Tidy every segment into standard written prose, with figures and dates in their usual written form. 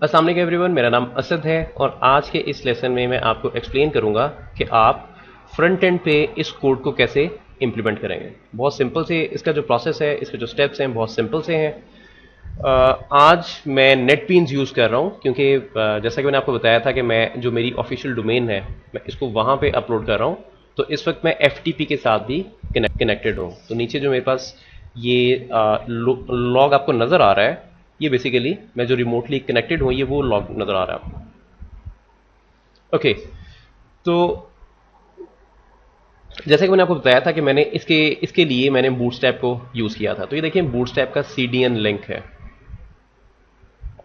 अस्सलाम वालेकुम एवरीवन, मेरा नाम असद है और आज के इस लेसन में मैं आपको एक्सप्लेन करूंगा कि आप फ्रंट एंड पे इस कोड को कैसे इंप्लीमेंट करेंगे। बहुत सिंपल से इसका जो प्रोसेस है, इसके जो स्टेप्स हैं बहुत सिंपल से हैं। आज मैं नेटबीन्स यूज़ कर रहा हूँ क्योंकि जैसा कि मैंने आपको बताया था कि मैं जो मेरी ऑफिशियल डोमेन है मैं इसको वहाँ पे अपलोड कर रहा हूँ। तो इस वक्त मैं FTP के साथ भी कनेक्टेड हूँ। तो नीचे जो मेरे पास ये लॉग आपको नज़र आ रहा है, ये बेसिकली मैं जो रिमोटली कनेक्टेड हूँ ये वो लॉग नज़र आ रहा है आपको। ओके, तो जैसा कि मैंने आपको बताया था कि मैंने इसके इसके लिए मैंने बूटस्ट्रैप को यूज़ किया था। तो ये देखिए बूटस्ट्रैप का CDN लिंक है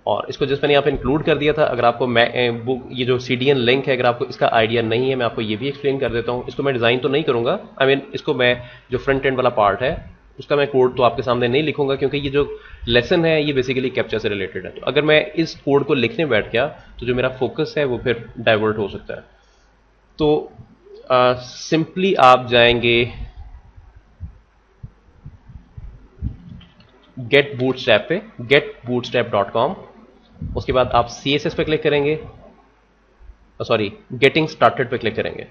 और इसको जस्ट मैंने यहाँ पे इंक्लूड कर दिया था। अगर आपको मैं बुक ये जो CDN लिंक है, अगर आपको इसका आइडिया नहीं है, मैं आपको ये भी एक्सप्लेन कर देता हूँ। इसको मैं डिज़ाइन तो नहीं करूँगा, आई मीन इसको मैं जो फ्रंट एंड वाला पार्ट है उसका मैं कोड तो आपके सामने नहीं लिखूंगा क्योंकि ये जो लेसन है ये बेसिकली कैप्चा से रिलेटेड है। तो अगर मैं इस कोड को लिखने बैठ गया तो जो मेरा फोकस है वो फिर डाइवर्ट हो सकता है। तो सिंपली आप जाएंगे गेट बूटस्ट्रैप पे, getbootstrap.com। उसके बाद आप CSS पे क्लिक करेंगे, सॉरी गेटिंग स्टार्टेड पे क्लिक करेंगे।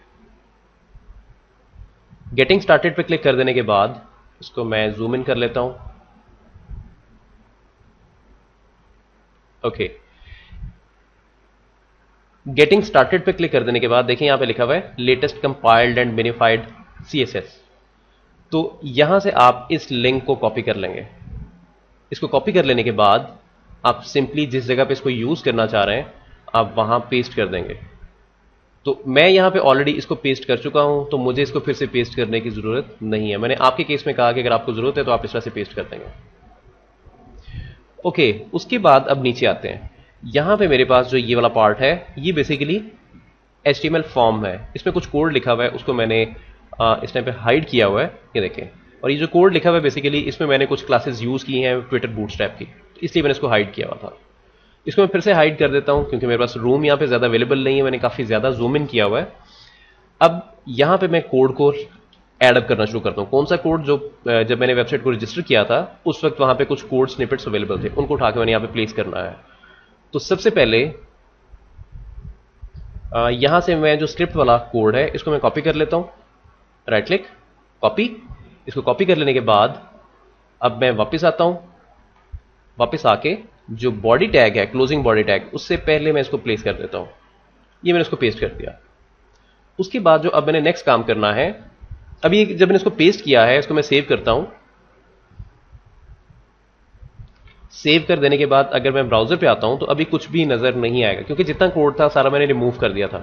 गेटिंग स्टार्टेड पे क्लिक कर देने के बाद इसको मैं जूम इन कर लेता हूं। ओके, गेटिंग स्टार्टेड पे क्लिक कर देने के बाद देखिए यहां पे लिखा हुआ है latest compiled and minified CSS। तो यहां से आप इस लिंक को कॉपी कर लेंगे। इसको कॉपी कर लेने के बाद आप सिंपली जिस जगह पे इसको यूज करना चाह रहे हैं आप वहां पेस्ट कर देंगे। तो मैं यहां पे ऑलरेडी इसको पेस्ट कर चुका हूं, तो मुझे इसको फिर से पेस्ट करने की जरूरत नहीं है। मैंने आपके केस में कहा कि अगर आपको जरूरत है तो आप इस तरह से पेस्ट कर देंगे। ओके, उसके बाद अब नीचे आते हैं। यहां पे मेरे पास जो ये वाला पार्ट है ये बेसिकली HTML फॉर्म है। इसमें कुछ कोड लिखा हुआ है, उसको मैंने इस टाइम पे हाइड किया हुआ है, ये देखें। और ये जो कोड लिखा हुआ है बेसिकली इसमें मैंने कुछ क्लासेस यूज की हैं ट्विटर बूटस्ट्रैप की, तो इसलिए मैंने इसको हाइड किया हुआ था। इसको मैं फिर से हाइड कर देता हूं क्योंकि मेरे पास रूम यहां पे ज्यादा अवेलेबल नहीं है, मैंने काफी ज्यादा जूम इन किया हुआ है। अब यहां पे मैं कोड को एड अप करना शुरू करता हूं। कौन सा कोड? जो जब मैंने वेबसाइट को रजिस्टर किया था उस वक्त वहां पे कुछ कोड स्निपेट्स अवेलेबल थे, उनको उठा के मैंने यहां पे प्लेस करना है। तो सबसे पहले यहां से मैं जो स्क्रिप्ट वाला कोड है इसको मैं कॉपी कर लेता हूं। Right click, copy. इसको कॉपी कर लेने के बाद अब मैं वापस आता हूं। वापस आके जो बॉडी टैग है, क्लोजिंग बॉडी टैग, उससे पहले मैं इसको प्लेस कर देता हूं। ये मैंने इसको पेस्ट कर दिया। उसके बाद जो अब मैंने नेक्स्ट काम करना है, अभी जब मैंने इसको पेस्ट किया है इसको मैं सेव करता हूं। सेव कर देने के बाद अगर मैं ब्राउजर पे आता हूं तो अभी कुछ भी नजर नहीं आएगा क्योंकि जितना कोड था सारा मैंने रिमूव कर दिया था।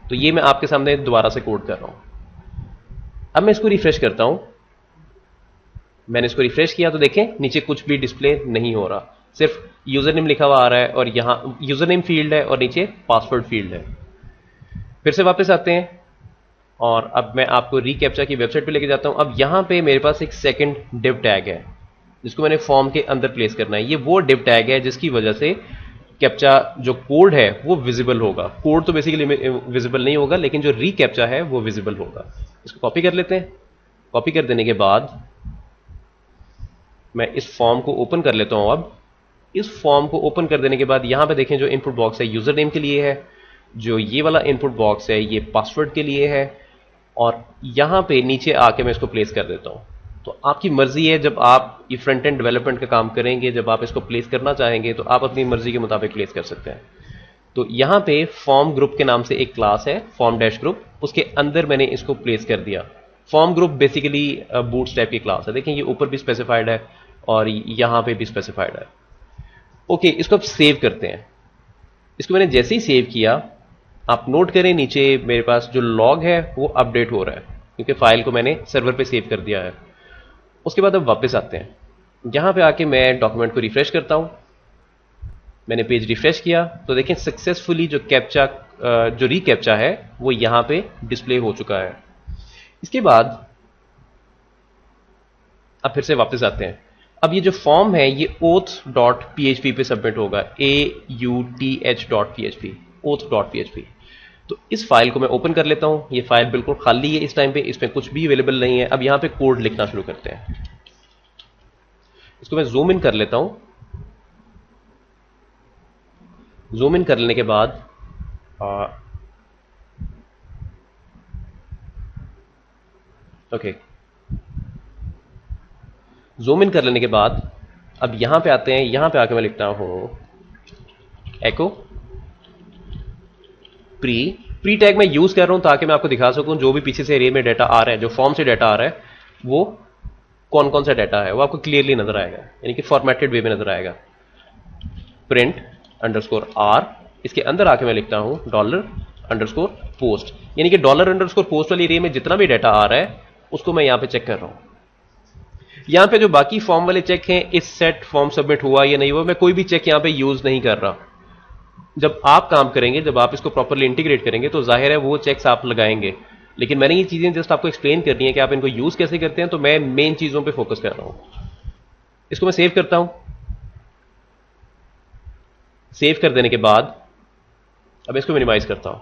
तो ये मैं आपके सामने दोबारा से कोड कर रहा हूं। अब मैं इसको रिफ्रेश करता हूं। मैंने इसको रिफ्रेश किया तो देखें नीचे कुछ भी डिस्प्ले नहीं हो रहा, सिर्फ यूजर नेम लिखा हुआ आ रहा है और यहां यूजर नेम फील्ड है और नीचे पासवर्ड फील्ड है। फिर से वापस आते हैं और अब मैं आपको रीकैप्चा की वेबसाइट पे लेके जाता हूं। अब यहां पे मेरे पास एक सेकंड डिव टैग है जिसको मैंने फॉर्म के अंदर प्लेस करना है। ये वो डिव टैग है जिसकी वजह से कैप्चा जो कोड है वो विजिबल होगा। कोड तो बेसिकली विजिबल नहीं होगा लेकिन जो रीकैप्चा है वो विजिबल होगा। इसको कॉपी कर लेते हैं। कॉपी कर देने के बाद मैं इस फॉर्म को ओपन कर लेता हूं। अब इस फॉर्म को ओपन कर देने के बाद यहां पे देखें जो इनपुट बॉक्स है यूजर नेम के लिए है, जो ये वाला इनपुट बॉक्स है ये पासवर्ड के लिए है और यहां पे नीचे आके मैं इसको प्लेस कर देता हूं। तो आपकी मर्जी है, जब आप ये फ्रंट एंड डेवलपमेंट का काम करेंगे, जब आप इसको प्लेस करना चाहेंगे तो आप अपनी मर्जी के मुताबिक प्लेस कर सकते हैं। तो यहां पे फॉर्म ग्रुप के नाम से एक क्लास है, फॉर्म डैश ग्रुप, उसके अंदर मैंने इसको प्लेस कर दिया। फॉर्म ग्रुप बेसिकली बूटस्ट्रैप की क्लास है। देखें ये ऊपर भी स्पेसिफाइड है और यहां पे भी स्पेसिफाइड है। ओके, इसको अब सेव करते हैं। इसको मैंने जैसे ही सेव किया, आप नोट करें नीचे मेरे पास जो लॉग है वो अपडेट हो रहा है क्योंकि फाइल को मैंने सर्वर पे सेव कर दिया है। उसके बाद अब वापस आते हैं। यहां पे आके मैं डॉक्यूमेंट को रिफ्रेश करता हूं। मैंने पेज रिफ्रेश किया तो देखें सक्सेसफुली जो कैप्चा जो रीकैप्चा है वो यहां पे डिस्प्ले हो चुका है। इसके बाद अब फिर से वापस आते हैं। अब ये जो फॉर्म है ये oath.php पे सबमिट होगा, auth.php, oath.php। तो इस फाइल को मैं ओपन कर लेता हूं। ये फाइल बिल्कुल खाली है इस टाइम पे, इसमें कुछ भी अवेलेबल नहीं है। अब यहां पे कोड लिखना शुरू करते हैं। इसको मैं जूम इन कर लेता हूं। जूम इन कर लेने के बाद ओके, जूम इन कर लेने के बाद अब यहां पे आते हैं। यहां पे आके मैं लिखता हूं एको प्री। प्री टैग मैं यूज कर रहा हूं ताकि मैं आपको दिखा सकूं जो भी पीछे से एरे में डाटा आ रहा है, जो फॉर्म से डाटा आ रहा है, वो कौन कौन सा डाटा है वो आपको क्लियरली नजर आएगा, यानी कि फॉर्मेटेड वे में नजर आएगा। प्रिंट अंडरस्कोर आर, इसके अंदर आके मैं लिखता हूं डॉलर अंडरस्कोर पोस्ट, यानी कि डॉलर अंडरस्कोर पोस्ट वाली एरिया में जितना भी डाटा आ रहा है उसको मैं यहां पे चेक कर रहा हूं। यहां पे जो बाकी फॉर्म वाले चेक हैं, इस सेट फॉर्म सबमिट हुआ या नहीं हुआ, मैं कोई भी चेक यहां पे यूज नहीं कर रहा। जब आप काम करेंगे, जब आप इसको प्रॉपरली इंटीग्रेट करेंगे तो जाहिर है वो चेक्स आप लगाएंगे, लेकिन मैंने ये चीजें जस्ट आपको एक्सप्लेन करनी है कि आप इनको यूज कैसे करते हैं, तो मैं मेन चीजों पे फोकस कर रहा हूं। इसको मैं सेव करता हूं। सेव कर देने के बाद अब इसको मिनिमाइज करता हूं।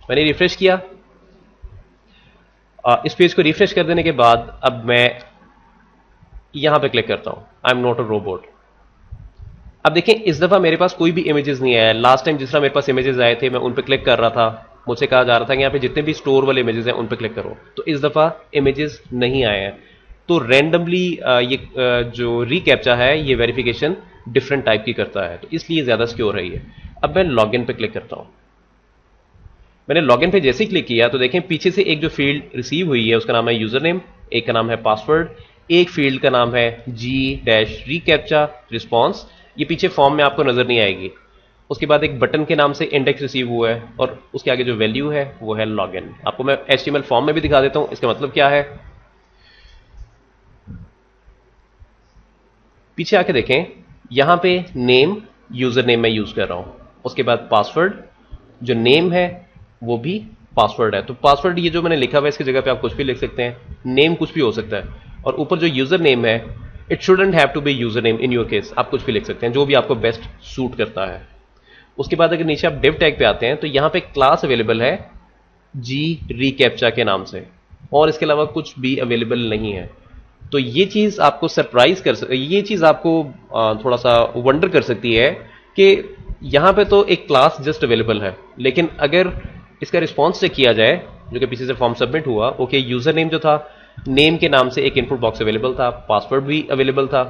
मैंने रिफ्रेश किया। इस पेज को रिफ्रेश कर देने के बाद अब मैं यहां पे क्लिक करता हूं, I am not a robot. अब देखें इस दफा मेरे पास कोई भी इमेजेस नहीं आया। लास्ट टाइम जिस तरह मेरे पास इमेजेस आए थे मैं उन पे क्लिक कर रहा था, मुझसे कहा जा रहा था कि यहां पे जितने भी स्टोर वाले इमेजेस हैं उन पे क्लिक करो, तो इस दफा इमेजेस नहीं आए हैं। तो रैंडमली ये जो रिकैप्चा है ये वेरिफिकेशन डिफरेंट टाइप की करता है, तो इसलिए ज्यादा सिक्योर है ये। अब मैं लॉगिन पे क्लिक करता हूं। मैंने लॉगिन पे जैसे ही क्लिक किया तो देखें पीछे से एक जो फील्ड रिसीव हुई है उसका नाम है यूजर नेम, एक का नाम है पासवर्ड, एक फील्ड का नाम है जी डैश रिकैप्चा रिस्पॉन्स। ये पीछे फॉर्म में आपको नजर नहीं आएगी। उसके बाद एक बटन के नाम से इंडेक्स रिसीव हुआ है और उसके आगे जो वैल्यू है वो है लॉगिन। आपको मैं HTML फॉर्म में भी दिखा देता हूं इसका मतलब क्या है। पीछे आके देखें, यहां पे नेम यूजर नेम मैं यूज कर रहा हूं, उसके बाद पासवर्ड, जो नेम है वो भी पासवर्ड है। तो पासवर्ड ये जो मैंने लिखा हुआ है इसकी जगह पे आप कुछ भी लिख सकते हैं, नेम कुछ भी हो सकता है, और ऊपर जो यूजर नेम है it shouldn't have to be user name in your case, आप कुछ भी लिख सकते हैं जो भी आपको बेस्ट सूट करता है। उसके बाद अगर नीचे आप डिव टैग पे आते हैं तो यहां पे क्लास अवेलेबल है जी रिकैप्चा के नाम से, और इसके अलावा कुछ भी अवेलेबल नहीं है। तो ये चीज आपको सरप्राइज ये चीज आपको थोड़ा सा वंडर कर सकती है कि यहां पे तो एक क्लास जस्ट अवेलेबल है, लेकिन अगर इसका रिस्पॉन्स चेक किया जाए जो कि पीछे से फॉर्म सबमिट हुआ, ओके यूजर नेम जो था, नेम के नाम से एक इनपुट बॉक्स अवेलेबल था, पासवर्ड भी अवेलेबल था।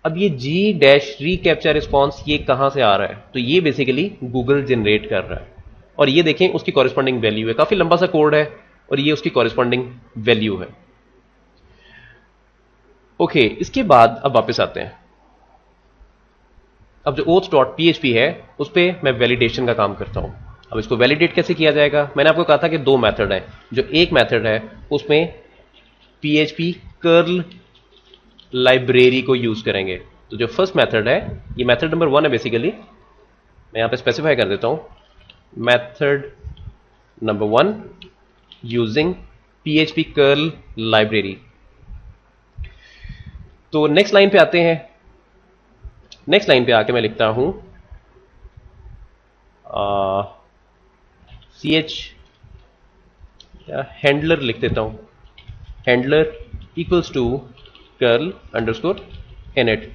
अब ये जी डैश रिकैप्चा रिस्पॉन्स ये कहां से आ रहा है, तो ये बेसिकली गूगल जनरेट कर रहा है, और ये देखें उसकी कॉरेस्पॉन्डिंग वैल्यू है, काफी लंबा सा कोड है और ये उसकी कॉरेस्पॉन्डिंग वैल्यू है। ओके, इसके बाद अब वापस आते हैं। अब जो oaths.php है उस पर मैं वैलिडेशन का काम करता हूं। अब इसको वैलिडेट कैसे किया जाएगा, मैंने आपको कहा था कि दो मेथड है। जो एक मेथड है उसमें PHP कर्ल लाइब्रेरी को यूज करेंगे। तो जो फर्स्ट मेथड है ये मेथड नंबर 1 है बेसिकली, मैं यहां पे स्पेसिफाई कर देता हूं method number 1 using PHP curl library. तो नेक्स्ट लाइन पे आते हैं। नेक्स्ट लाइन पे आके मैं लिखता हूं ch या हैंडलर लिख देता हूं, handler equals to curl underscore init.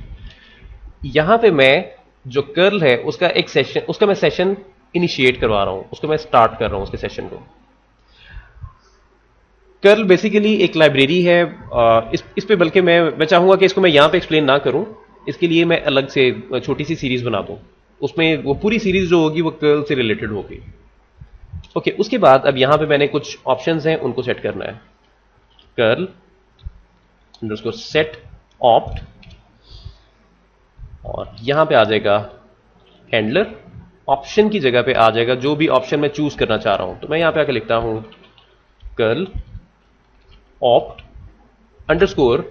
यहां पे मैं जो कर्ल है उसका एक सेशन, उसका मैं सेशन इनिशिएट करवा रहा हूं, उसको मैं स्टार्ट कर रहा हूं उसके सेशन को। कर्ल बेसिकली एक लाइब्रेरी है। इस पे बल्कि मैं चाहूंगा कि इसको मैं यहां पे एक्सप्लेन ना करूं, इसके लिए मैं अलग से छोटी सी सीरीज बना दूं, उसमें वो पूरी सीरीज जो होगी वो कर्ल से रिलेटेड होगी। ओके, उसके बाद अब यहां पे मैंने कुछ ऑप्शंस हैं उनको सेट करना है। कर्ल अंडरस्कोर सेट ऑप्ट, और यहां पे आ जाएगा हैंडलर, ऑप्शन की जगह पे आ जाएगा जो भी ऑप्शन मैं चूज करना चाह रहा हूं। तो मैं यहां पे आकर लिखता हूं curl opt underscore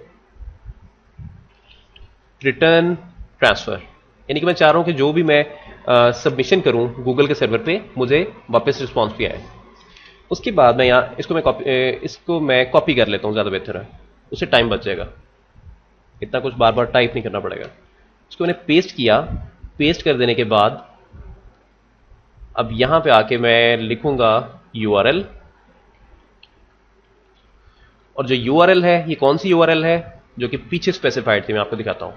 return transfer, यानी कि मैं चाह रहा हूं कि जो भी मैं सबमिशन करूं गूगल के सर्वर पे मुझे वापस रिस्पॉन्स भी आए। उसके बाद मैं यहां इसको मैं कॉपी कर लेता हूं, ज्यादा बेहतर है, उससे टाइम बच जाएगा, इतना कुछ बार बार टाइप नहीं करना पड़ेगा। इसको मैंने पेस्ट किया। पेस्ट कर देने के बाद अब यहां पे आके मैं लिखूंगा URL, और जो URL है ये कौन सी URL है जो कि पीछे स्पेसिफाइड थी, मैं आपको दिखाता हूं।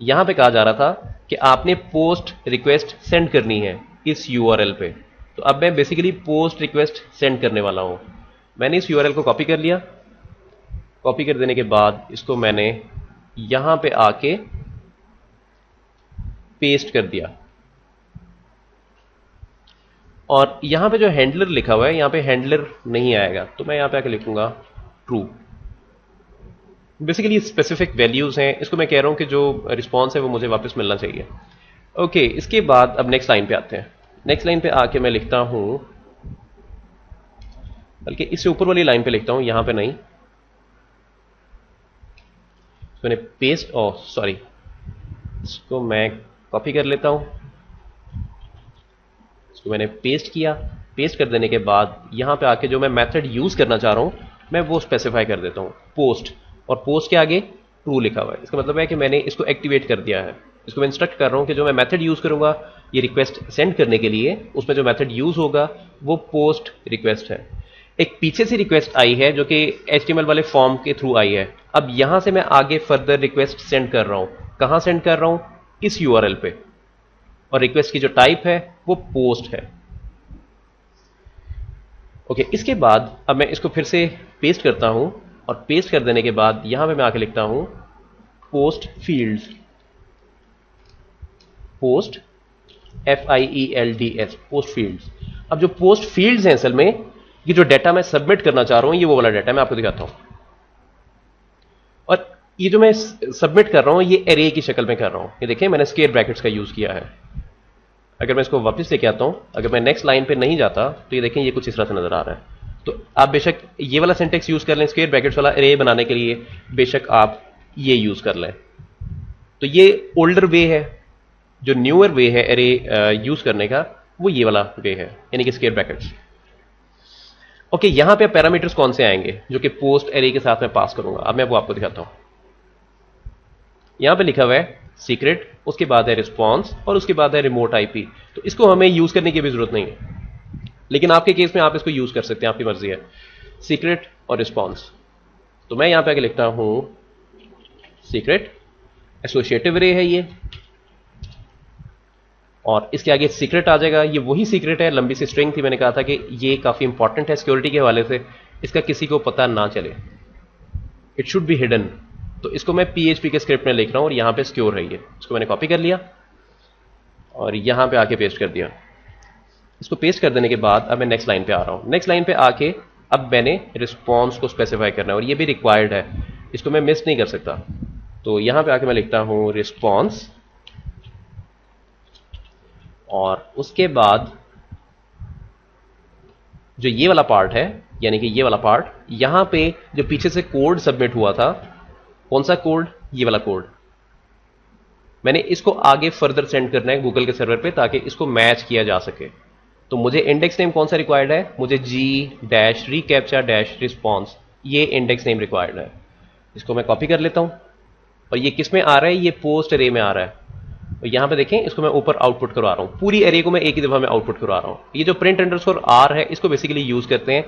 यहां पे कहा जा रहा था कि आपने पोस्ट रिक्वेस्ट सेंड करनी है इस यूआरएल पे। तो अब मैं बेसिकली पोस्ट रिक्वेस्ट सेंड करने वाला हूं। मैंने इस यूआरएल को कॉपी कर लिया। कॉपी कर देने के बाद इसको मैंने यहां पे आके पेस्ट कर दिया। और यहां पे जो हैंडलर लिखा हुआ है, यहां पे हैंडलर नहीं आएगा, तो मैं यहां पे आके लिखूंगा ट्रू। बेसिकली स्पेसिफिक वैल्यूज हैं, इसको मैं कह रहा हूं कि जो रिस्पॉन्स है वो मुझे वापस मिलना चाहिए। ओके, इसके बाद अब नेक्स्ट लाइन पे आते हैं। नेक्स्ट लाइन पे आके मैं लिखता हूं, बल्कि इससे ऊपर वाली लाइन पे लिखता हूं, यहां पे नहीं। मैंने पेस्ट, सॉरी, इसको मैं कॉपी कर लेता हूं। इसको मैंने पेस्ट किया। पेस्ट कर देने के बाद यहां पे आके जो मैं मेथड यूज करना चाह रहा हूं मैं वो स्पेसिफाई कर देता हूं, पोस्ट। और पोस्ट के आगे ट्रू लिखा हुआ है। इसका मतलब है कि मैंने इसको एक्टिवेट कर दिया है। इसको मैं इंस्ट्रक्ट कर रहा हूं कि जो मैं मेथड यूज करूंगा ये रिक्वेस्ट सेंड करने के लिए, उसमें जो मेथड यूज होगा वो पोस्ट रिक्वेस्ट है। एक पीछे से रिक्वेस्ट आई है जो कि HTML वाले फॉर्म के थ्रू आई है। अब यहां से मैं आगे फर्दर रिक्वेस्ट सेंड कर रहा हूं। कहां सेंड कर रहा हूं? इस यूआरएल पे। और रिक्वेस्ट की जो टाइप है वो पोस्ट है। ओके, इसके बाद अब मैं इसको फिर से पेस्ट करता हूं। और पेस्ट कर देने के बाद यहां पे मैं आके लिखता हूं post fields. Post FIELDS, post fields. अब जो पोस्ट फील्ड्स हैं, असल में ये जो डाटा मैं सबमिट करना चाह रहा हूं ये वो वाला डाटा मैं आपको दिखाता हूं। और ये जो मैं सबमिट कर रहा हूं ये एरे की शक्ल में कर रहा हूं। ये देखिए मैंने स्क्वायर ब्रैकेट्स का यूज किया है। अगर मैं इसको वापस लेके आता हूं, अगर मैं नेक्स्ट लाइन पे नहीं जाता तो ये देखें ये कुछ इस तरह से नजर आ रहा है। तो आप बेशक ये वाला सिंटेक्स यूज कर लें स्क्वायर ब्रैकेट्स वाला एरे बनाने के लिए, बेशक आप ये यूज कर लें। तो ये ओल्डर वे है। जो न्यूअर वे है एरे यूज करने का वो ये वाला वे है, यानी कि स्क्वायर ब्रैकेट्स। ओके, यहां पे पैरामीटर्स कौन से आएंगे जो कि पोस्ट एरे के साथ मैं पास करूंगा, अब मैं वो आपको दिखाता हूं। यहां पे लिखा हुआ है सीक्रेट, उसके बाद है रिस्पॉन्स और उसके बाद है रिमोट आईपी। तो इसको हमें यूज करने की भी जरूरत नहीं है, लेकिन आपके केस में आप इसको यूज कर सकते हैं, आपकी मर्जी है। सीक्रेट और रिस्पॉन्स। तो मैं यहां पे आके लिखता हूं सीक्रेट, एसोसिएटिव रे है ये, और इसके आगे सीक्रेट आ जाएगा। ये वही सीक्रेट है, लंबी सी स्ट्रिंग थी, मैंने कहा था कि ये काफी इंपॉर्टेंट है सिक्योरिटी के हवाले से, इसका किसी को पता ना चले, इट शुड बी हिडन। तो इसको मैं PHP के स्क्रिप्ट में लिख रहा हूं और यहां पे सिक्योर है ये। इसको मैंने कॉपी कर लिया और यहां पे आके पेस्ट कर दिया। इसको पेस्ट कर देने के बाद अब मैं नेक्स्ट लाइन पे आ रहा हूं। नेक्स्ट लाइन पे आके अब मैंने रिस्पॉन्स को स्पेसिफाई करना है और ये भी रिक्वायर्ड है, इसको मैं मिस नहीं कर सकता। तो यहां पे आके मैं लिखता हूं रिस्पॉन्स, और उसके बाद जो ये वाला पार्ट है, यानी कि ये वाला पार्ट, यहां पे जो पीछे से कोड सबमिट हुआ था, कौन सा कोड? ये वाला कोड। मैंने इसको आगे फर्दर सेंड करना है गूगल के सर्वर पे ताकि इसको मैच किया जा सके। तो मुझे इंडेक्स नेम कौन सा रिक्वायर्ड है? मुझे G-recaptcha-response, ये इंडेक्स नेम रिक्वायर्ड है। इसको मैं कॉपी कर लेता हूं और ये किस में आ रहा है? ये पोस्ट एरे में आ रहा है। और यहां पे देखें, इसको मैं ऊपर आउटपुट करवा रहा हूं, पूरी एरे को मैं एक ही दफा में आउटपुट करवा रहा हूं। ये जो प्रिंट अंडरस्कोर आर है, इसको बेसिकली यूज करते हैं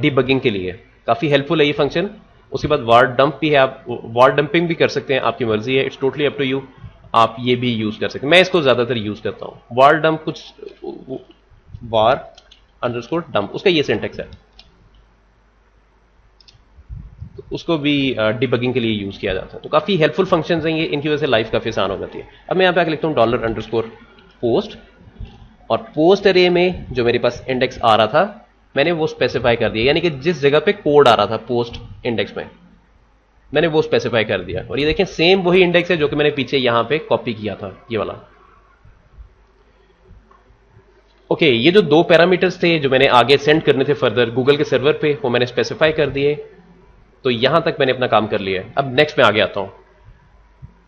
डिबगिंग के लिए, काफी हेल्पफुल है ये फंक्शन। उसके बाद वार डंप भी है, आप वार डंपिंग भी कर सकते हैं, आपकी मर्जी है, it's totally up to you. आप ये भी यूज कर सकते हैं, मैं इसको ज्यादातर यूज करता हूं। वार डंप कुछ वार अंडरस्कोर डंप, उसका ये सिंटेक्स है, तो उसको भी डिबगिंग के लिए यूज किया जाता है। तो काफी हेल्पफुल फंक्शंस हैं ये, इनकी वजह से लाइफ काफी आसान हो जाती है। अब मैं यहां पे आके लिखता हूं $_पोस्ट, और पोस्ट एरे में जो मेरे पास इंडेक्स आ रहा था मैंने वो स्पेसिफाई कर दिया, यानी कि जिस जगह पे कोड आ रहा था पोस्ट इंडेक्स में मैंने वो स्पेसिफाई कर दिया। और ये देखें सेम वही इंडेक्स है जो कि मैंने पीछे यहां पे कॉपी किया था, ये वाला। ओके, ये जो दो पैरामीटर्स थे जो मैंने आगे सेंड करने थे फर्दर गूगल के सर्वर पे, वो मैंने स्पेसिफाई कर दिए। तो यहां तक मैंने अपना काम कर लिया है। अब नेक्स्ट में आगे आता हूं।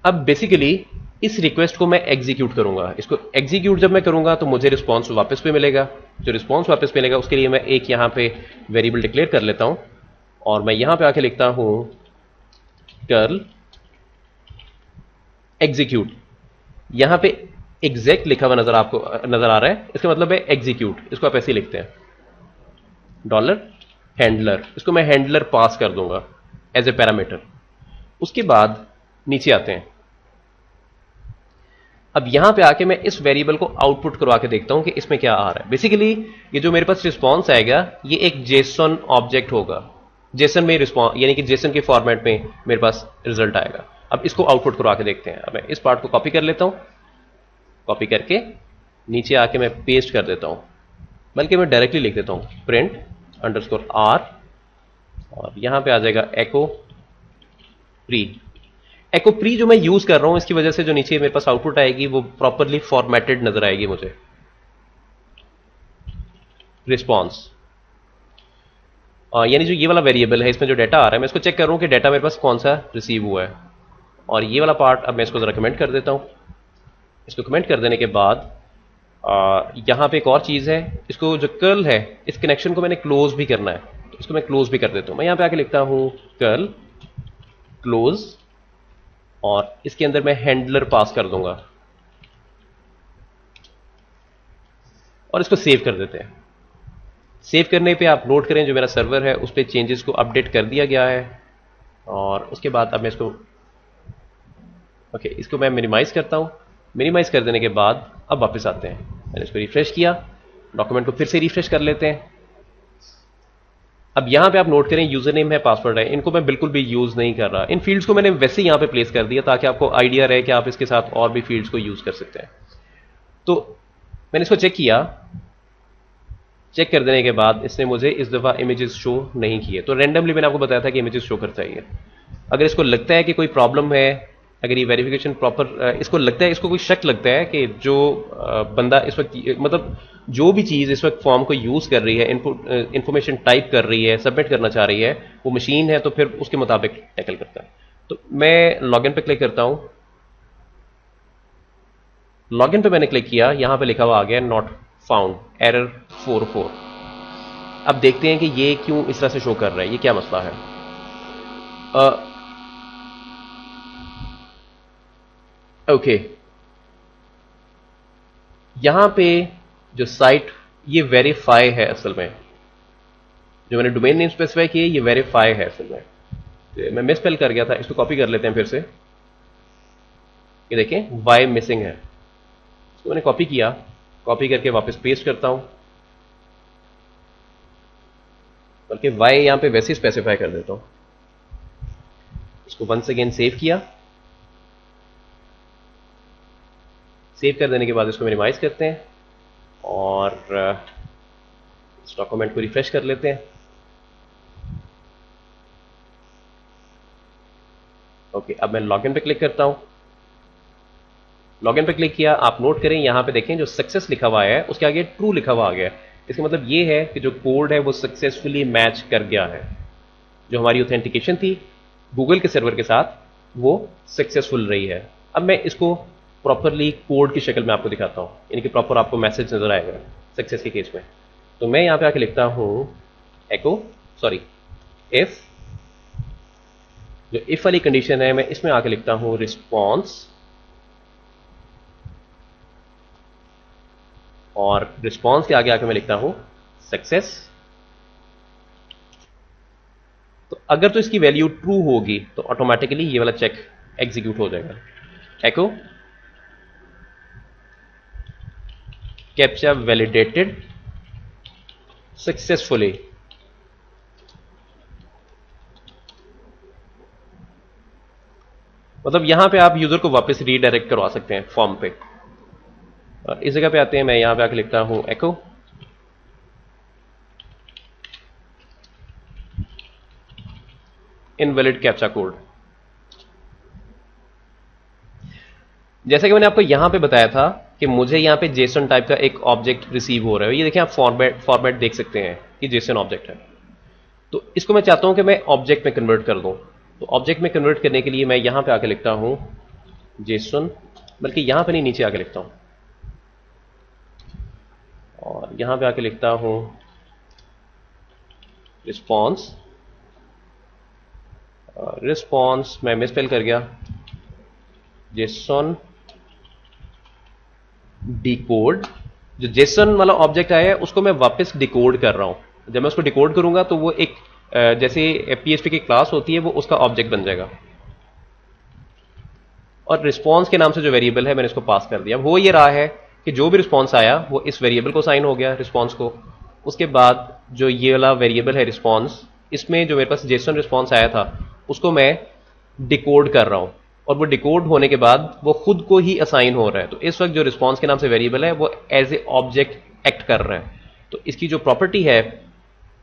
अब बेसिकली इस रिक्वेस्ट को मैं एग्जीक्यूट करूंगा। इसको एग्जीक्यूट जब मैं करूंगा तो मुझे रिस्पॉन्स वापस पे मिलेगा। जो रिस्पॉन्स वापस मिलेगा उसके लिए मैं एक यहां पे वेरिएबल डिक्लेयर कर लेता हूं, और मैं यहां पे आके लिखता हूं कर्ल एग्जीक्यूट। यहां पे एग्जैक्ट लिखा हुआ आपको नजर आ रहा है, इसका मतलब है एग्जीक्यूट। इसको आप ऐसे ही लिखते हैं $हैंडलर, इसको मैं हैंडलर पास कर दूंगा एज ए पैरामीटर। उसके बाद नीचे आते हैं, अब यहां पे आके मैं इस वेरिएबल को आउटपुट करवा के देखता हूं कि इसमें क्या आ रहा है। बेसिकली ये जो मेरे पास रिस्पॉन्स आएगा ये एक जेसन ऑब्जेक्ट होगा, जेसन में रिस्पॉन्स यानी कि जेसन के फॉर्मेट में मेरे पास रिजल्ट आएगा। अब इसको आउटपुट करवा के देखते हैं। अब मैं इस पार्ट को कॉपी कर लेता हूं, कॉपी करके नीचे आके मैं पेस्ट कर देता हूं, बल्कि मैं डायरेक्टली लिख देता हूं प्रिंट अंडरस्कोर आर, और यहां पे आ जाएगा एको प्री। एको प्री जो मैं यूज कर रहा हूं इसकी वजह से जो नीचे मेरे पास आउटपुट आएगी वो प्रॉपरली फॉर्मेटेड नजर आएगी मुझे। रिस्पॉन्स यानी जो ये वाला वेरिएबल है इसमें जो डाटा आ रहा है मैं इसको चेक कर रहा हूं कि डाटा मेरे पास कौन सा रिसीव हुआ है। और ये वाला पार्ट अब मैं इसको जरा कमेंट कर देता हूं। इसको कमेंट कर देने के बाद यहां पे एक और चीज है, इसको जो कर्ल है इस कनेक्शन को मैंने क्लोज भी करना है, तो इसको मैं क्लोज भी कर देता हूं। मैं यहां पे आके लिखता हूं कर्ल क्लोज, और इसके अंदर मैं हैंडलर पास कर दूंगा और इसको सेव कर देते हैं। सेव करने पे आप नोट करें जो मेरा सर्वर है उस पर चेंजेस को अपडेट कर दिया गया है। और उसके बाद अब मैं इसको इसको मैं मिनिमाइज करता हूं। मिनिमाइज कर देने के बाद अब वापस आते हैं, मैंने इसको रिफ्रेश किया, डॉक्यूमेंट को फिर से रिफ्रेश कर लेते हैं। अब यहां पे आप नोट करें यूजर नेम है, पासवर्ड है, इनको मैं बिल्कुल भी यूज नहीं कर रहा। इन फील्ड्स को मैंने वैसे ही यहां पे प्लेस कर दिया ताकि आपको आइडिया रहे कि आप इसके साथ और भी फील्ड्स को यूज कर सकते हैं। तो मैंने इसको चेक किया, चेक कर देने के बाद इसने मुझे इस दफा इमेजेस शो नहीं किए। तो रैंडमली मैंने आपको बताया था कि इमेजेस शो करता है। अगर इसको लगता है कि कोई प्रॉब्लम है, अगर ये वेरिफिकेशन प्रॉपर इसको लगता है, इसको कोई शक लगता है कि जो बंदा इस वक्त मतलब जो भी चीज इस वक्त फॉर्म को यूज कर रही है, इनपुट इंफॉर्मेशन टाइप कर रही है, सबमिट करना चाह रही है, वो मशीन है, तो फिर उसके मुताबिक टैकल करता है। तो मैं लॉगिन पे क्लिक करता हूं। लॉगिन पे मैंने क्लिक किया, यहां पे लिखा हुआ आ गया नॉट फाउंड, एरर 44। अब देखते हैं कि ये क्यों इस तरह से शो कर रहा है, ये क्या मसला है। ओके यहां पे जो साइट ये वेरीफाई है, असल में जो मैंने डोमेन नेम स्पेसिफाई किए ये वेरीफाई है असल में। तो मैं मिसस्पेल कर गया था, इसको कॉपी कर लेते हैं फिर से। ये देखें वाई मिसिंग है, इसको मैंने कॉपी किया, कॉपी करके वापस पेस्ट करता हूं, बल्कि वाई यहां पे वैसे ही स्पेसिफाई कर देता हूं। इसको वंस अगेन सेव किया, सेव कर देने के बाद इसको मिनिमाइज करते हैं और इस डॉक्यूमेंट को रिफ्रेश कर लेते हैं। ओके अब मैं लॉगिन पे क्लिक करता हूं। लॉगिन पे क्लिक किया, आप नोट करें यहां पे देखें जो सक्सेस लिखा हुआ है उसके आगे ट्रू लिखा हुआ आ गया। इसका मतलब ये है कि जो कोड है वो सक्सेसफुली मैच कर गया है। जो हमारी ऑथेंटिकेशन थी गूगल के सर्वर के साथ वो सक्सेसफुल रही है। अब मैं इसको प्रॉपरली कोड की शक्ल में आपको दिखाता हूं, यानी कि प्रॉपर आपको मैसेज नजर आएगा सक्सेस के केस में। तो मैं यहां पे आके लिखता हूं इफ, जो इफ वाली कंडीशन है मैं इसमें आके लिखता हूं रिस्पॉन्स, और रिस्पॉन्स के आगे आके मैं लिखता हूं सक्सेस। तो अगर तो इसकी वैल्यू ट्रू होगी तो ऑटोमेटिकली ये वाला चेक एग्जीक्यूट हो जाएगा, एको कैप्चा वैलिडेटेड सक्सेसफुली। मतलब यहां पे आप यूजर को वापस रीडायरेक्ट करवा सकते हैं फॉर्म पे। इस जगह पे आते हैं, मैं यहां पे आके लिखता हूं एको इनवैलिड कैप्चा कोड। जैसे कि मैंने आपको यहां पे बताया था कि मुझे यहां पे जेसन टाइप का एक ऑब्जेक्ट रिसीव हो रहा है। ये देखिए आप फॉर्मेट देख सकते हैं कि जेसन ऑब्जेक्ट है। तो इसको मैं चाहता हूं कि मैं ऑब्जेक्ट में कन्वर्ट कर दूं। तो ऑब्जेक्ट में कन्वर्ट करने के लिए मैं यहां पे आके लिखता हूं जेसन, बल्कि यहां पे नहीं नीचे आके लिखता हूं, और यहां पे आके लिखता हूं रिस्पॉन्स। रिस्पॉन्स मैं मिसस्पेल कर गया, जेसन डिकोड। जो जेसन वाला ऑब्जेक्ट आया है उसको मैं वापस डिकोड कर रहा हूं। जब मैं उसको डिकोड करूंगा तो वो एक जैसे पीएचपी की क्लास होती है वो उसका ऑब्जेक्ट बन जाएगा। और रिस्पॉन्स के नाम से जो वेरिएबल है मैंने इसको पास कर दिया। वो ये रहा है कि जो भी रिस्पॉन्स आया वो इस वेरिएबल को साइन हो गया, रिस्पॉन्स को। उसके बाद जो ये वाला वेरिएबल है रिस्पॉन्स, इसमें जो मेरे पास जेसन रिस्पॉन्स आया था उसको मैं डिकोड कर रहा हूं, और वो डिकोड होने के बाद वो खुद को ही असाइन हो रहा है। तो इस वक्त जो रिस्पॉन्स के नाम से वेरिएबल है वो एज ए ऑब्जेक्ट एक्ट कर रहा है। तो इसकी जो प्रॉपर्टी है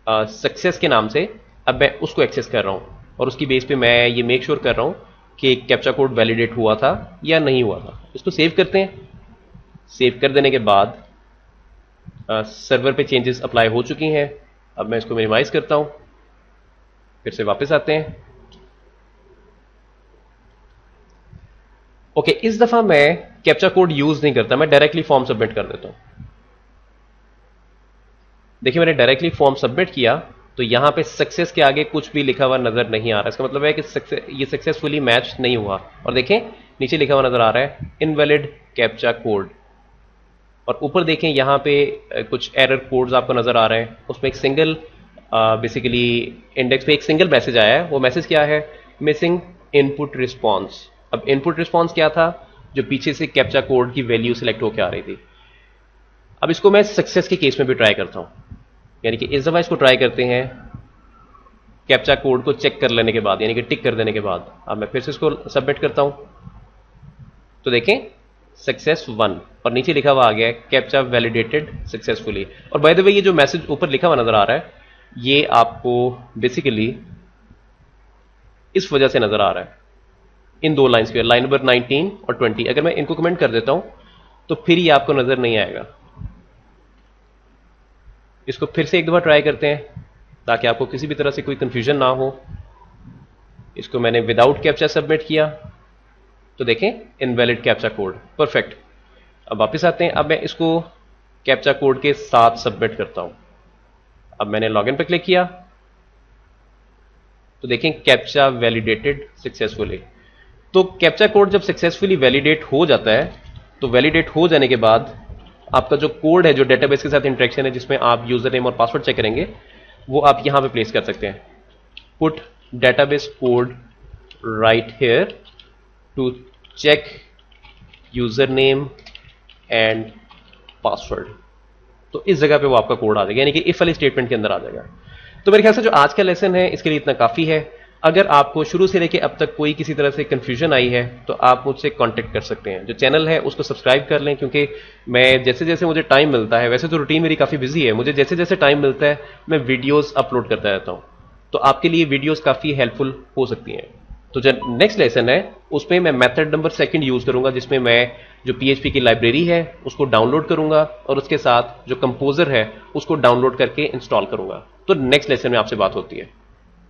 सक्सेस के नाम से, अब मैं उसको एक्सेस कर रहा हूं, और उसकी बेस पे मैं ये मेक श्योर कर रहा हूं कि कैप्चा कोड वैलिडेट हुआ था या नहीं हुआ था। इसको सेव करते हैं। सेव कर देने के बाद सर्वर पे चेंजेस अप्लाई हो चुकी हैं। अब मैं इसको मिनिमाइज करता हूं, फिर से वापस आते हैं। ओके, इस दफा मैं कैप्चा कोड यूज नहीं करता, मैं डायरेक्टली फॉर्म सबमिट कर देता हूं। देखिए मैंने डायरेक्टली फॉर्म सबमिट किया तो यहां पे सक्सेस के आगे कुछ भी लिखा हुआ नजर नहीं आ रहा। इसका मतलब है कि ये सक्सेसफुली मैच नहीं हुआ। और देखें नीचे लिखा हुआ नजर आ रहा है इनवैलिड कैप्चा कोड, और ऊपर देखें यहां पे कुछ एरर कोड्स आपको नजर आ रहे हैं। उसमें एक सिंगल बेसिकली इंडेक्स पे एक सिंगल मैसेज आया है। वो मैसेज क्या है? Missing input response. अब इनपुट रिस्पॉन्स क्या था? जो पीछे से कैप्चा कोड की वैल्यू सिलेक्ट होकर आ रही थी। अब इसको मैं सक्सेस के केस में भी ट्राई करता हूं, यानी कि इस दफा इसको ट्राई करते हैं कैप्चा कोड को चेक कर लेने के बाद, यानी कि टिक कर देने के बाद। अब मैं फिर से इसको सबमिट करता हूं तो देखें सक्सेस 1, और नीचे लिखा हुआ आ गया है कैप्चा वैलिडेटेड सक्सेसफुली। और बाय द वे ये जो मैसेज ऊपर लिखा हुआ नजर आ रहा है ये आपको बेसिकली इस वजह से नजर आ रहा है, इन दो लाइंस के, लाइन नंबर 19 और 20। अगर मैं इनको कमेंट कर देता हूं तो फिर ये आपको नजर नहीं आएगा। इसको फिर से एक दफा ट्राई करते हैं ताकि आपको किसी भी तरह से कोई कंफ्यूजन ना हो। इसको मैंने विदाउट कैप्चा सबमिट किया तो देखें इनवैलिड कैप्चा कोड, परफेक्ट। अब वापस आते हैं। अब मैं इसको कैप्चा कोड के साथ सबमिट करता हूं। अब मैंने लॉगिन पर क्लिक किया तो देखें कैप्चा वैलिडेटेड सक्सेसफुली। तो कैप्चा कोड जब सक्सेसफुली वैलिडेट हो जाता है तो वैलिडेट हो जाने के बाद आपका जो कोड है, जो डेटाबेस के साथ इंटरेक्शन है, जिसमें आप यूजर नेम और पासवर्ड चेक करेंगे, वो आप यहां पे प्लेस कर सकते हैं। Put database code right here to check user name and password. तो इस जगह पे वो आपका कोड आ जाएगा, यानी कि इफ वाली स्टेटमेंट के अंदर आ जाएगा। तो मेरे ख्याल से जो आज का लेसन है इसके लिए इतना काफी है। अगर आपको शुरू से लेके अब तक कोई किसी तरह से कंफ्यूजन आई है तो आप मुझसे कांटेक्ट कर सकते हैं। जो चैनल है उसको सब्सक्राइब कर लें, क्योंकि मैं जैसे जैसे मुझे टाइम मिलता है, वैसे तो रूटीन मेरी काफ़ी बिजी है, मुझे जैसे जैसे टाइम मिलता है मैं वीडियोस अपलोड करता रहता हूं। तो आपके लिए वीडियोस काफ़ी हेल्पफुल हो सकती हैं। तो जो नेक्स्ट लेसन है उसमें मैं मेथड नंबर 2 यूज करूंगा, जिसमें मैं जो PHP की लाइब्रेरी है उसको डाउनलोड करूंगा और उसके साथ जो कंपोजर है उसको डाउनलोड करके इंस्टॉल करूंगा। तो नेक्स्ट लेसन में आपसे बात होती है।